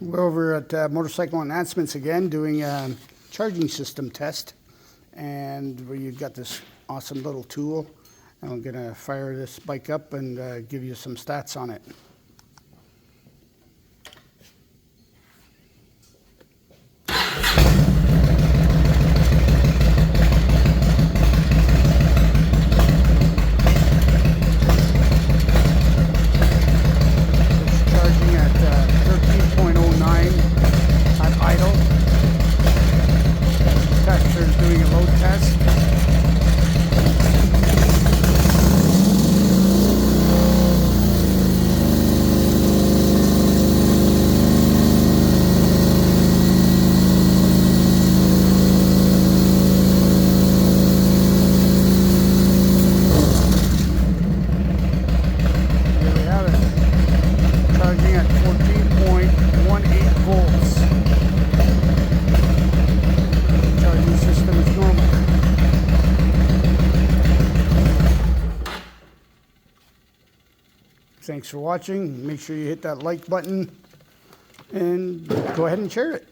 We're over at Motorcycle Enhancements again, doing a charging system test. And we've got this awesome little tool. And we're gonna fire this bike up and give you some stats on it. Charging at 13.09 at idle. Tester is doing a load test. Here we have it. Charging at 14.18 volts. Charging system is normal. Thanks for watching. Make sure you hit that like button and go ahead and share it.